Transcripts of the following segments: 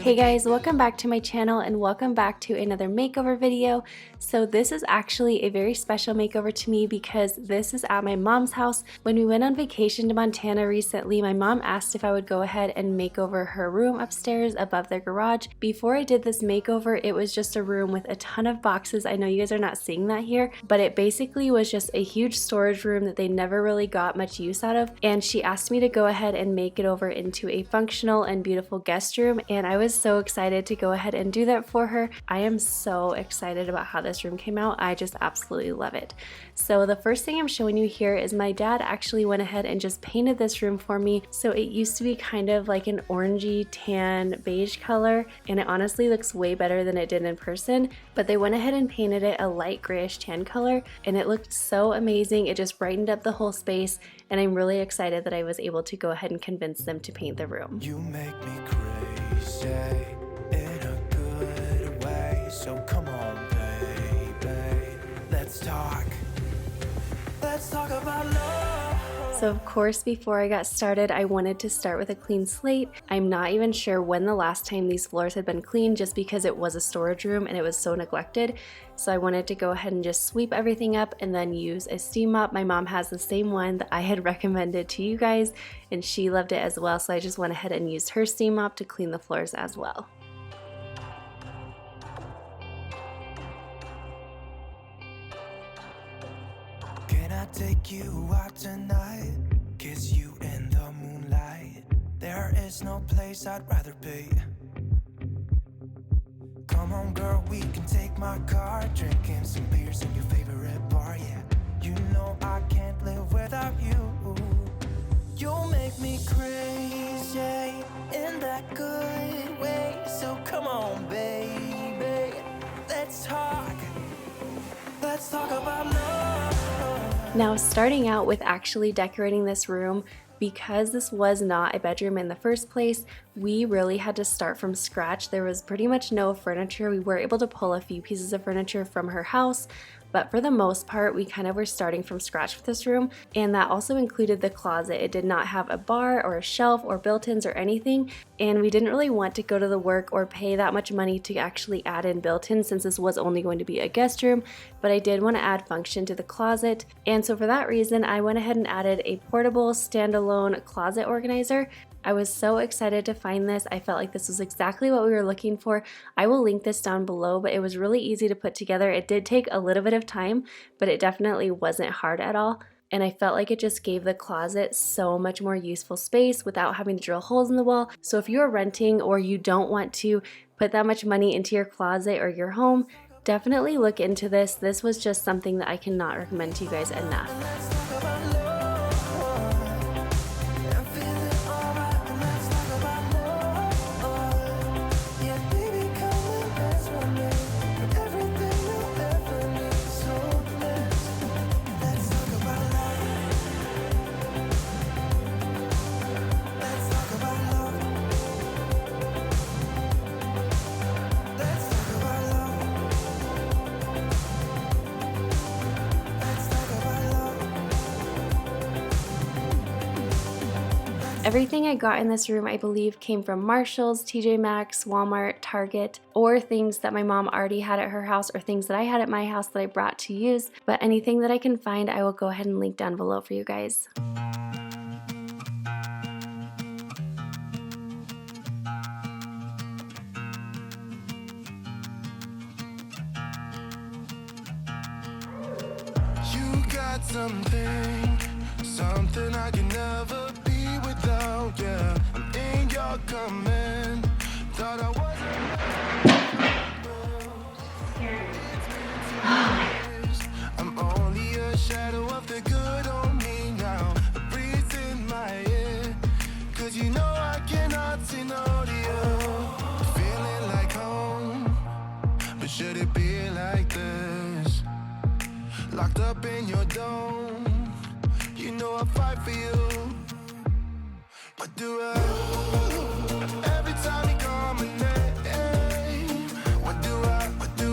Hey guys, welcome back to my channel and welcome back to another makeover video. So this is actually a very special makeover to me because this is at my mom's house. When we went on vacation to Montana recently, my mom asked if I would go ahead and make over her room upstairs above their garage. Before I did this makeover, it was just a room with a ton of boxes. I know you guys are not seeing that here, but it basically was just a huge storage room that they never really got much use out of. And she asked me to go ahead and make it over into a functional and beautiful guest room, and I was so excited to go ahead and do that for her. I am so excited about how this room came out. I just absolutely love it. So the first thing I'm showing you here is my dad actually went ahead and just painted this room for me. So it used to be kind of like an orangey tan beige color, and it honestly looks way better than it did in person, but they went ahead and painted it a light grayish tan color, and it looked so amazing. It just brightened up the whole space, and I'm really excited that I was able to go ahead and convince them to paint the room. You make me crazy in a good way, so come on baby, let's talk about love. So of course, before I got started, I wanted to start with a clean slate. I'm not even sure when the last time these floors had been cleaned, just because it was a storage room and it was so neglected. So I wanted to go ahead and just sweep everything up and then use a steam mop. My mom has the same one that I had recommended to you guys, and she loved it as well. So I just went ahead and used her steam mop to clean the floors as well. Can I take you out tonight? Kiss you in the moonlight. There is no place I'd rather be. Come on girl, we can take my car, drinking some beers in your favorite bar, yeah. You know I can't live without you. You'll make me crazy in that good way. So come on baby, let's talk about love. Now, starting out with actually decorating this room, because this was not a bedroom in the first place, we really had to start from scratch. There was pretty much no furniture. We were able to pull a few pieces of furniture from her house, but for the most part, we kind of were starting from scratch with this room, and that also included the closet. It did not have a bar or a shelf or built-ins or anything, and we didn't really want to go to the work or pay that much money to actually add in built-ins since this was only going to be a guest room, but I did want to add function to the closet, and so for that reason, I went ahead and added a portable standalone closet organizer. I was so excited to find this. I felt like this was exactly what we were looking for. I will link this down below, but it was really easy to put together. It did take a little bit of time, but it definitely wasn't hard at all. And I felt like it just gave the closet so much more useful space without having to drill holes in the wall. So if you're renting or you don't want to put that much money into your closet or your home, definitely look into this. This was just something that I cannot recommend to you guys enough. Everything I got in this room, I believe, came from Marshall's, TJMaxx, Walmart, Target, or things that my mom already had at her house or things that I had at my house that I brought to use. But anything that I can find, I will go ahead and link down below for you guys. You got something I can never be without, yeah. I'm in your command. Thought I wasn't. I'm only a shadow of the good on me now. A breeze in my ear, 'cause you know I cannot say no to you. Feeling like home, but should it be like this? Locked up in your dome, you know I fight for you. What do I do? Every time you call my name, what do I do?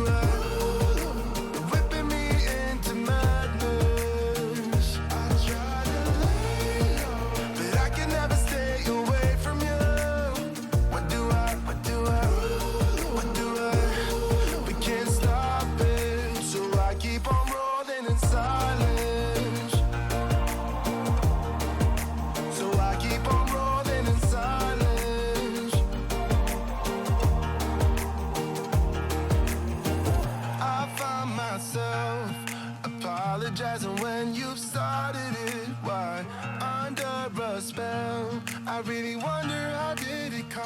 You're whipping me into madness. I try to lay low, but I can never stay away from you. What do I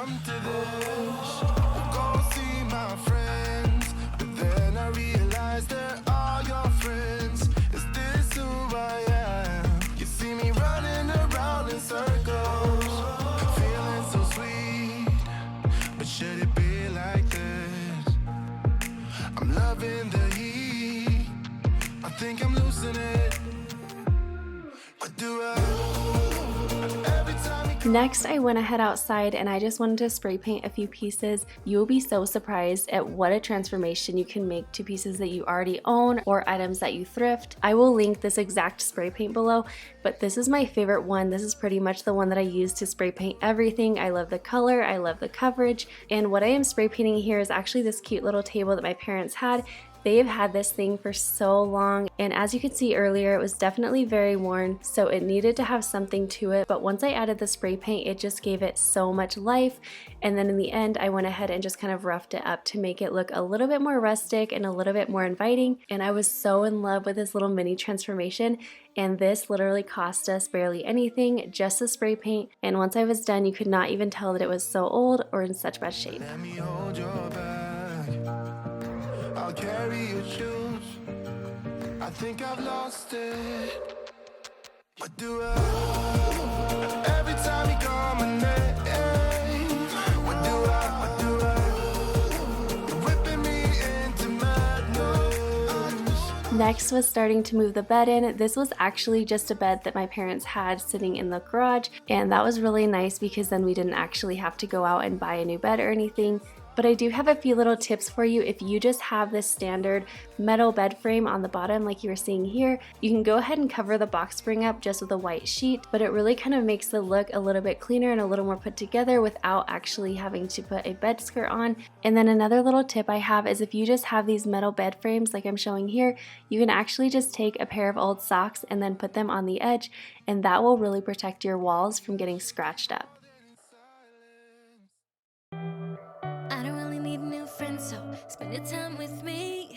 come to this. Go see my friends, but then I realized they're all your friends. Is this who I am? You see me running around in circles, feeling so sweet, but should it be like this? I'm loving the heat, I think I'm losing it. What do I? Every time you Next, I went ahead outside and I just wanted to spray paint a few pieces. You will be so surprised at what a transformation you can make to pieces that you already own or items that you thrift. I will link this exact spray paint below, but this is my favorite one. This is pretty much the one that I use to spray paint everything. I love the color, I love the coverage, and what I am spray painting here is actually this cute little table that my parents had. They've had this thing for so long, and as you could see earlier, it was definitely very worn, so it needed to have something to it. But once I added the spray paint, it just gave it so much life. And then in the end, I went ahead and just kind of roughed it up to make it look a little bit more rustic and a little bit more inviting. And I was so in love with this little mini transformation. And this literally cost us barely anything, just the spray paint. And once I was done, you could not even tell that it was so old or in such bad shape. let me hold your back, I'll carry your shoes. I think I've lost it. What do I? Every time you call my name, what do I? You're whipping me into madness. Next was starting to move the bed in. This was actually just a bed that my parents had sitting in the garage, and that was really nice because then we didn't actually have to go out and buy a new bed or anything. But I do have a few little tips for you. If you just have this standard metal bed frame on the bottom like you were seeing here, you can go ahead and cover the box spring up just with a white sheet, but it really kind of makes the look a little bit cleaner and a little more put together without actually having to put a bed skirt on. And then another little tip I have is if you just have these metal bed frames like I'm showing here, you can actually just take a pair of old socks and then put them on the edge, and that will really protect your walls from getting scratched up. So spend your time with me.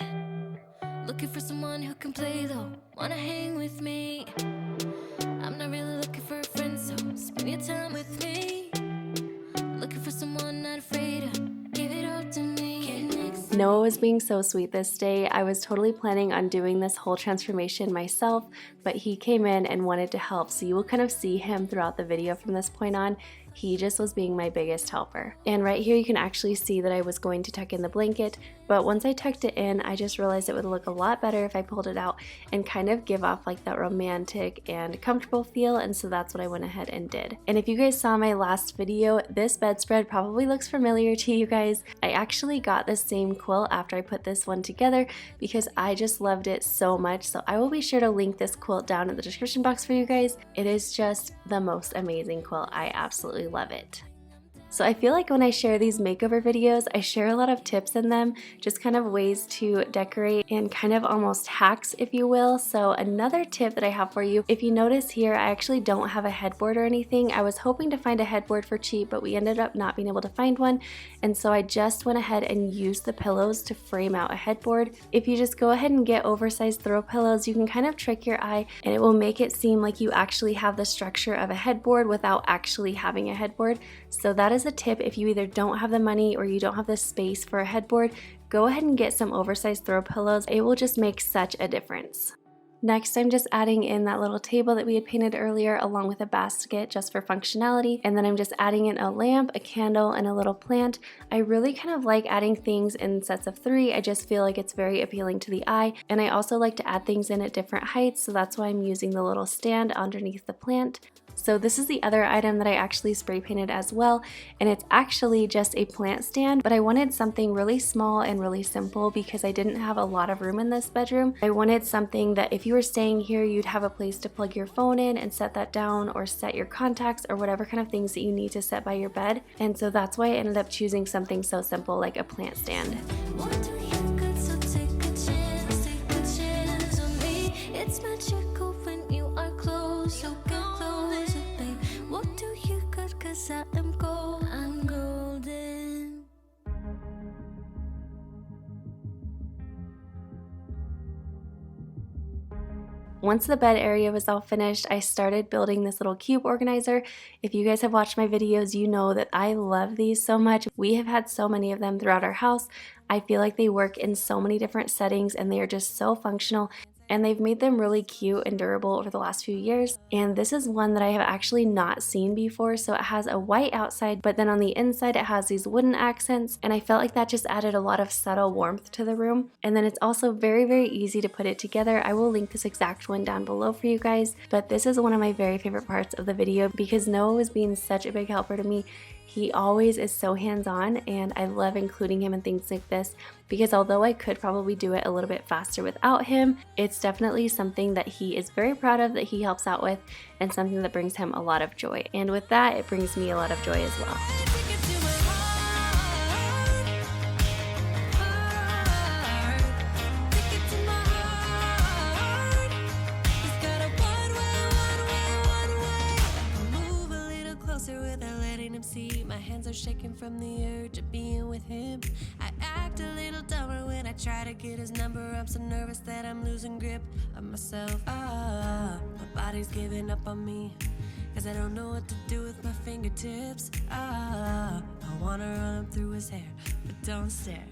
Looking for someone who can play though, wanna hang with me. I'm not really looking for a friend, so spend your time with me. Looking for someone not afraid to give it all to me. Noah was being so sweet this day. I was totally planning on doing this whole transformation myself, but he came in and wanted to help, so you will kind of see him throughout the video from this point on. He just was being my biggest helper. And right here you can actually see that I was going to tuck in the blanket, but once I tucked it in, I just realized it would look a lot better if I pulled it out and kind of give off like that romantic and comfortable feel, and so that's what I went ahead and did. And if you guys saw my last video, this bedspread probably looks familiar to you guys. I actually got the same quilt after I put this one together because I just loved it so much, so I will be sure to link this quilt down in the description box for you guys. It is just the most amazing quilt. I absolutely love it. So I feel like when I share these makeover videos, I share a lot of tips in them, just kind of ways to decorate and kind of almost hacks, if you will. So another tip that I have for you, if you notice here, I actually don't have a headboard or anything. I was hoping to find a headboard for cheap, but we ended up not being able to find one. And so I just went ahead and used the pillows to frame out a headboard. If you just go ahead and get oversized throw pillows, you can kind of trick your eye and it will make it seem like you actually have the structure of a headboard without actually having a headboard. So that is a tip. If you either don't have the money or you don't have the space for a headboard, go ahead and get some oversized throw pillows. It will just make such a difference. Next, I'm just adding in that little table that we had painted earlier along with a basket just for functionality. And then I'm just adding in a lamp, a candle, and a little plant. I really kind of like adding things in sets of 3. I just feel like it's very appealing to the eye. And I also like to add things in at different heights, so that's why I'm using the little stand underneath the plant. So this is the other item that I actually spray painted as well, and it's actually just a plant stand, but I wanted something really small and really simple because I didn't have a lot of room in this bedroom. I wanted something that if you were staying here, you'd have a place to plug your phone in and set that down, or set your contacts or whatever kind of things that you need to set by your bed. And so that's why I ended up choosing something so simple like a plant stand. It's magical when you are close, so get closer, babe. What do you got? 'Cause I am gold, I'm golden. Once the bed area was all finished, I started building this little cube organizer. If you guys have watched my videos, you know that I love these so much. We have had so many of them throughout our house. I feel like they work in so many different settings and they are just so functional. And they've made them really cute and durable over the last few years. And this is one that I have actually not seen before. So it has a white outside, but then on the inside it has these wooden accents. And I felt like that just added a lot of subtle warmth to the room. And then it's also very, very easy to put it together. I will link this exact one down below for you guys. But this is one of my very favorite parts of the video because Noah was being such a big helper to me. He always is so hands-on, and I love including him in things like this because although I could probably do it a little bit faster without him, it's definitely something that he is very proud of, that he helps out with, and something that brings him a lot of joy. And with that, it brings me a lot of joy as well. My hands are shaking from the urge of being with him. I act a little dumber when I try to get his number. I'm so nervous that I'm losing grip of myself. My body's giving up on me, cause I don't know what to do with my fingertips. I wanna run him through his hair, but don't stare.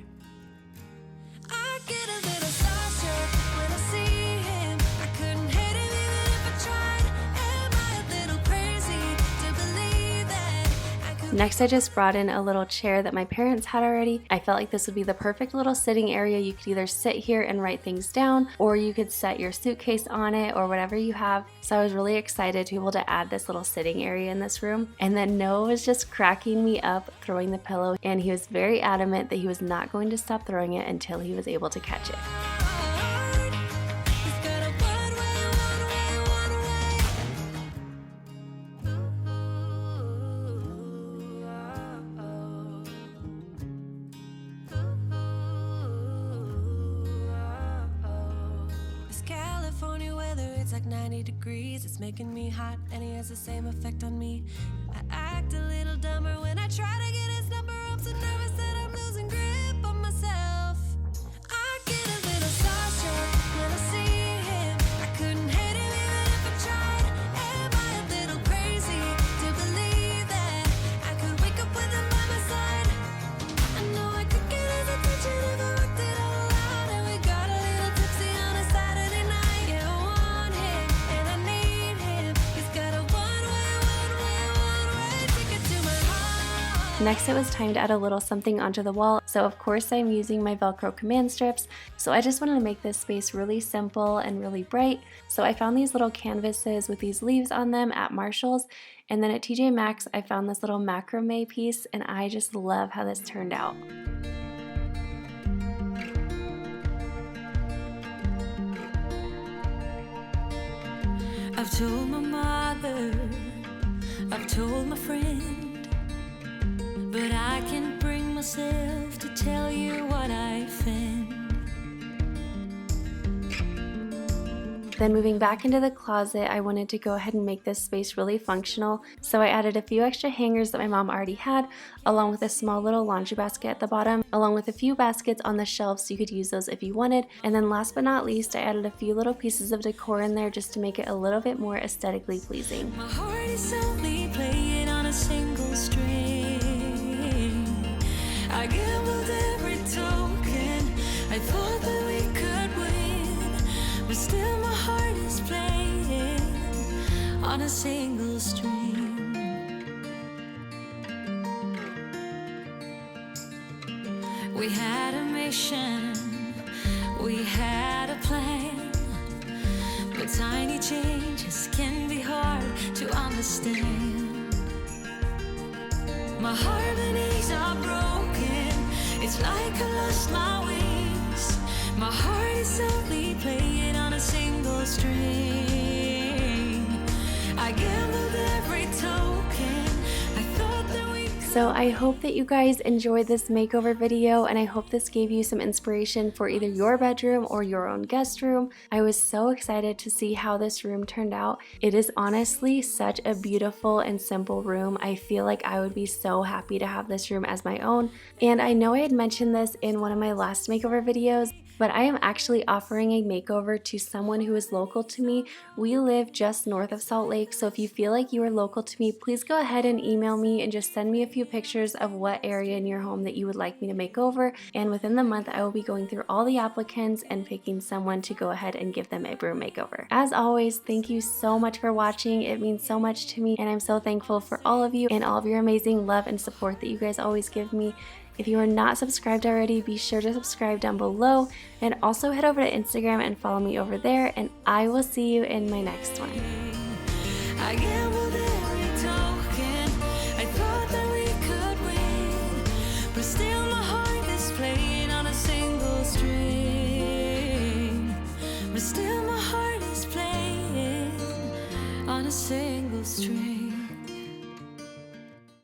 I get a little starstruck when I see him. I couldn't hate him even if I tried. Am I a little crazy to believe that I could? Next, I just brought in a little chair that my parents had already. I felt like this would be the perfect little sitting area. You could either sit here and write things down, or you could set your suitcase on it, or whatever you have. So I was really excited to be able to add this little sitting area in this room. And then Noah was just cracking me up throwing the pillow, and he was very adamant that he was not going to stop throwing it until he was able to catch it. It's like 90 degrees, it's making me hot, and he has the same effect on me. I act a little dumber when I try to get his number. I'm so nervous that I'm losing grip on myself. I get a little starstruck when I see him. I couldn't hate him even if I tried. Am I a little crazy to believe that I could wake up with him by my side? I know I could get his attention if I worked it all out, and we got a little tipsy on a Saturday night. Next, it was time to add a little something onto the wall. So of course I'm using my Velcro command strips. So I just wanted to make this space really simple and really bright. So I found these little canvases with these leaves on them at Marshall's. And then at TJMaxx, I found this little macrame piece, and I just love how this turned out. I've told my mother, I've told my friend, but I can't bring myself to tell you what I found. Then moving back into the closet, I wanted to go ahead and make this space really functional. So I added a few extra hangers that my mom already had, along with a small little laundry basket at the bottom, along with a few baskets on the shelf so you could use those if you wanted. And then last but not least, I added a few little pieces of decor in there just to make it a little bit more aesthetically pleasing. My heart is only playing on a single string. I gambled every token, I thought that we could win, but still my heart is playing on a single string. We had a mission, we had a plan, but tiny changes can be hard to understand. My harmonies are broken, it's like I lost my wings. My heart is only playing on a single string. I gambled every token, I thought that we could. So I hope that you guys enjoyed this makeover video, and I hope this gave you some inspiration for either your bedroom or your own guest room. I was so excited to see how this room turned out. It is honestly such a beautiful and simple room. I feel like I would be so happy to have this room as my own. And I know I had mentioned this in one of my last makeover videos, but I am actually offering a makeover to someone who is local to me. We live just north of Salt Lake, so if you feel like you are local to me, please go ahead and email me and just send me a few pictures of what area in your home that you would like me to make over, and within the month I will be going through all the applicants and picking someone to go ahead and give them a room makeover. As always, thank you so much for watching. It means so much to me, and I'm so thankful for all of you and all of your amazing love and support that you guys always give me. If you are not subscribed already, be sure to subscribe down below, and also head over to Instagram and follow me over there, and I will see you in my next one. I gambled every token. I thought that we could win, but still my heart is playing on a single string. But still my heart is playing on a single string.